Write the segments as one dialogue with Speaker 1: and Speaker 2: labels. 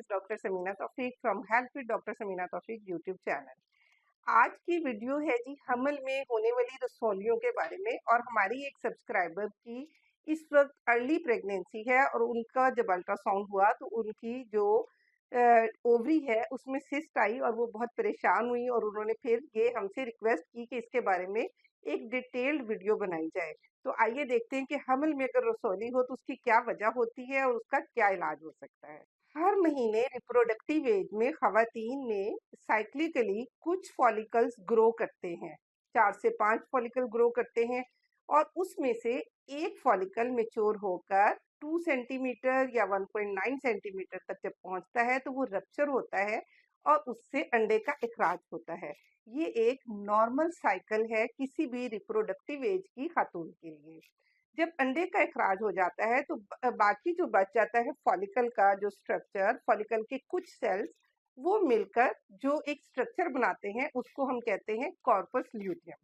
Speaker 1: is Dr. Samina Taufiq from Health with Dr. Samina Taufiq YouTube channel. आज की video है जी हमल में होने वाली रसौलियों के बारे में। और हमारी एक सब्सक्राइबर की इस वक्त अर्ली प्रेगनेंसी है और उनका जब अल्ट्रासाउंड हुआ तो उनकी जो ओवरी है उसमें सिस्ट आई और वो बहुत परेशान हुई और उन्होंने फिर ये हमसे रिक्वेस्ट की कि इसके बारे में एक डिटेल्ड वीडियो बनाई जाए। तो आइए देखते हैं कि हमल में अगर रसौली हो तो उसकी क्या वजह होती है और उसका क्या इलाज हो सकता है। हर महीने रिप्रोडक्टिव एज में खवातीन में साइक्लिकली कुछ फॉलिकल्स ग्रो करते हैं, 4 से 5 फॉलिकल ग्रो करते हैं और उसमें से एक फॉलिकल मेच्योर होकर 2 सेंटीमीटर या 1.9 सेंटीमीटर तक जब पहुंचता है तो वो रप्चर होता है और उससे अंडे का इखराज होता है। ये एक नॉर्मल साइकिल है किसी भी रिप्रोडक्टिव एज की खातून के लिए। जब अंडे का इखराज हो जाता है तो बाकी जो बच जाता है फॉलिकल का जो स्ट्रक्चर, फॉलिकल के कुछ सेल्स वो मिलकर जो एक स्ट्रक्चर बनाते हैं उसको हम कहते हैं कॉर्पस ल्यूटियम।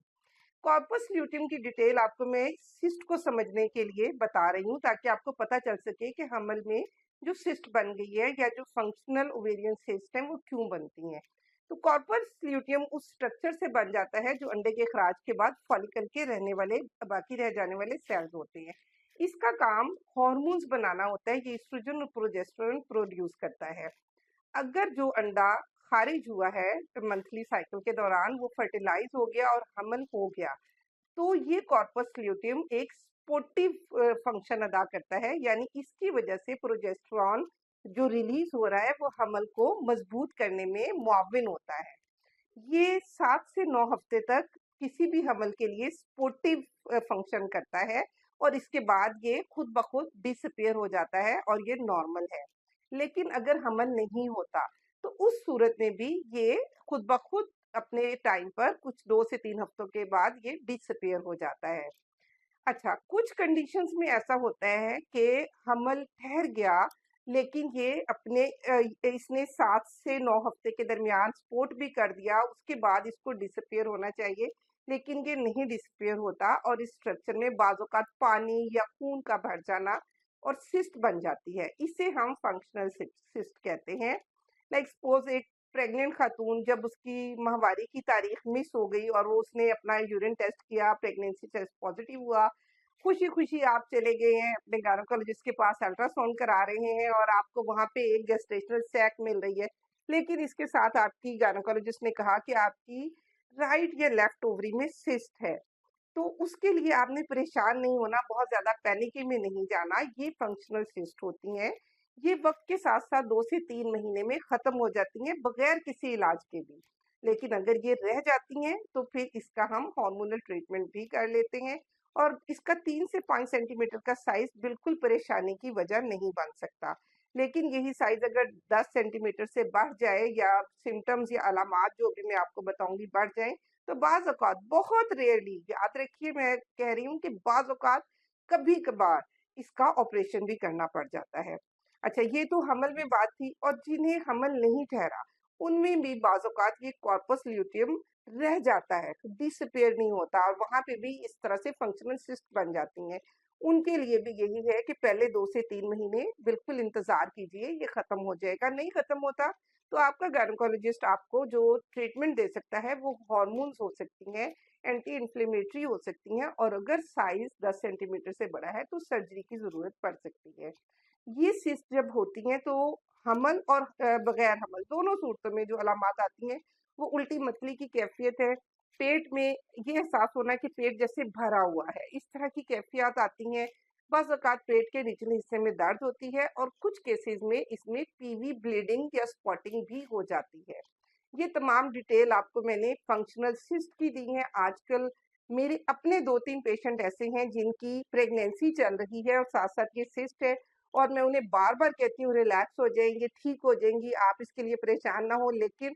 Speaker 1: कॉर्पस ल्यूटियम की डिटेल आपको मैं सिस्ट को समझने के लिए बता रही हूँ ताकि आपको पता चल सके कि हमल में जो सिस्ट बन गई है या जो फंक्शनल ओवेरियन सिस्ट है वो क्यों बनती हैं। तो कॉर्पस ल्यूटियम उस स्ट्रक्चर से बन जाता है जो अंडे के खराज के बाद फॉलिकल के रहने वाले बाकी रह जाने वाले सेल्स होते हैं। इसका काम हॉर्मोन्स बनाना होता है, ये एस्ट्रोजन और प्रोजेस्टेरोन प्रोड्यूस करता है। अगर जो अंडा खारिज हुआ है मंथली साइकिल के दौरान वो फर्टिलाइज हो गया और हमल हो गया तो ये कॉर्पस ल्यूटियम एक सपोर्टिव फंक्शन अदा करता है, यानी इसकी वजह से प्रोजेस्टेरोन जो रिलीज हो रहा है वो हमल को मजबूत करने में मुआविन होता है। ये 7 से 9 हफ्ते तक किसी भी हमल के लिए सपोर्टिव फंक्शन करता है और इसके बाद ये खुद ब खुद डिसअपियर हो जाता है और ये नॉर्मल है। लेकिन अगर हमल नहीं होता तो उस सूरत में भी ये खुद ब खुद अपने टाइम पर कुछ 2 से 3 हफ्तों के बाद ये डिसअपियर हो जाता है। अच्छा, कुछ कंडीशंस में ऐसा होता है कि हमल ठहर गया लेकिन ये अपने इसने 7 से 9 हफ्ते के दरमियान सपोर्ट भी कर दिया, उसके बाद इसको डिसअपियर होना चाहिए लेकिन ये नहीं डिसअपियर होता और इस स्ट्रक्चर में बाज़ औक़ात पानी या खून का भर जाना और सिस्ट बन जाती है। इसे हम फंक्शनल सिस्ट कहते हैं। लाइक सपोज एक प्रेग्नेंट खातून जब उसकी माहवारी की तारीख मिस हो गई और वो उसने अपना यूरिन टेस्ट किया, प्रेगनेंसी टेस्ट पॉजिटिव हुआ, खुशी खुशी आप चले गए हैं अपने गायनेकोलॉजिस्ट के पास, अल्ट्रासाउंड करा रहे हैं और आपको वहां पे एक गेस्टेशनल सैक मिल रही है, लेकिन इसके साथ आपकी गायनेकोलॉजिस्ट ने कहा कि आपकी राइट या लेफ्ट ओवरी में सिस्ट है। तो उसके लिए आपने परेशान नहीं होना, बहुत ज्यादा पैनिक में नहीं जाना। ये फंक्शनल सिस्ट होती हैं, ये वक्त के साथ साथ 2 से 3 महीने में खत्म हो जाती हैं बगैर किसी इलाज के भी। लेकिन अगर ये रह जाती हैं तो फिर इसका हम हार्मोनल ट्रीटमेंट भी कर लेते हैं और इसका 3 से 5 सेंटीमीटर का साइज बिल्कुल परेशानी की वजह नहीं बन सकता। लेकिन यही साइज अगर 10 सेंटीमीटर से बढ़ जाए या सिम्टम्स या अलामात जो भी मैं आपको बताऊंगी बढ़ जाए तो बाज़ औक़ात, बहुत रेयरली, याद रखिए मैं कह रही हूँ कि बाज़ औक़ात कभी कभार इसका ऑपरेशन भी करना पड़ जाता है। अच्छा, ये तो हमल में बात थी। और जिन्हें हमल नहीं ठहरा उनमें भी बाज़ औक़ात ये कॉर्पस ल्यूटियम रह जाता है, डिसअपियर नहीं होता और वहां पे भी इस तरह से फंक्शनल सिस्ट बन जाती हैं। उनके लिए भी यही है कि पहले 2 से 3 महीने बिल्कुल इंतजार कीजिए, ये खत्म हो जाएगा। नहीं खत्म होता तो आपका गायनेकोलॉजिस्ट आपको जो ट्रीटमेंट दे सकता है वो हार्मोन्स हो सकती हैं, एंटी इन्फ्लेमेटरी हो सकती हैं और अगर साइज 10 सेंटीमीटर से बड़ा है तो सर्जरी की जरूरत पड़ सकती है। ये सिस्ट जब होती हैं तो हमल और बगैर हमल दोनों सूरतों में जो अलामात आती हैं वो उल्टी मतली की कैफियत है, पेट में ये एहसास होना कि पेट जैसे भरा हुआ है, इस तरह की कैफियत आती हैं। बस औकात पेट के निचले हिस्से में दर्द होती है और कुछ केसेस में इसमें पीवी ब्लीडिंग या स्पॉटिंग भी हो जाती है। ये तमाम डिटेल आपको मैंने फंक्शनल सिस्ट की दी है। आजकल मेरे अपने 2-3 पेशेंट ऐसे हैं जिनकी प्रेगनेंसी चल रही है और साथ साथ ये सिस्ट है और मैं उन्हें बार बार कहती हूँ रिलैक्स हो जाएंगे, ठीक हो जाएंगी, आप इसके लिए परेशान ना हो। लेकिन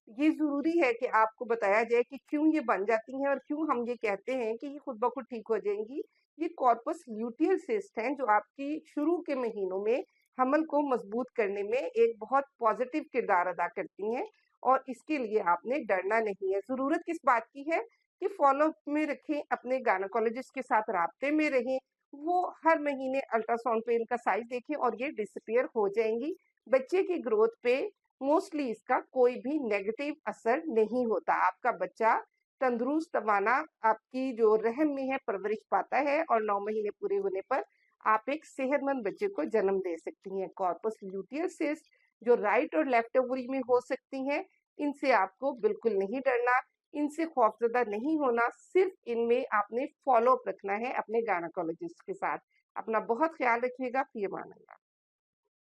Speaker 1: ये जरूरी है कि आपको बताया जाए कि क्यों ये बन जाती हैं और क्यों हम ये कहते हैं कि ये खुद ब खुद ठीक हो जाएंगी। ये कॉर्पस ल्यूटियल सिस्ट हैं जो आपकी शुरू के महीनों में हमल को मजबूत करने में एक बहुत पॉजिटिव किरदार अदा करती हैं और इसके लिए आपने डरना नहीं है। जरूरत किस बात की है कि फॉलोअप में रखें, अपने गायनेकोलॉजिस्ट के साथ राब्ते में रहें, वो हर महीने अल्ट्रासाउंड पे इनका साइज देखें और ये डिसअपियर हो जाएंगी। बच्चे की ग्रोथ पे मोस्टली इसका कोई भी नेगेटिव असर नहीं होता। आपका बच्चा तंदुरुस्त तवाना आपकी जो रहम में है परवरिश पाता है और 9 महीने पूरे होने पर आप एक सेहतमंद बच्चे को जन्म दे सकती हैं। कॉर्पस ल्यूटियस सिस्ट जो राइट और लेफ्ट ओवरी में हो सकती हैं, इनसे आपको बिल्कुल नहीं डरना, इनसे खौफज़दा नहीं होना, सिर्फ इनमें आपने फ़ॉलो अप रखना है अपने गायनेकोलॉजिस्ट के साथ। अपना बहुत ख़्याल रखिएगा। फ़ी अमान अल्लाह।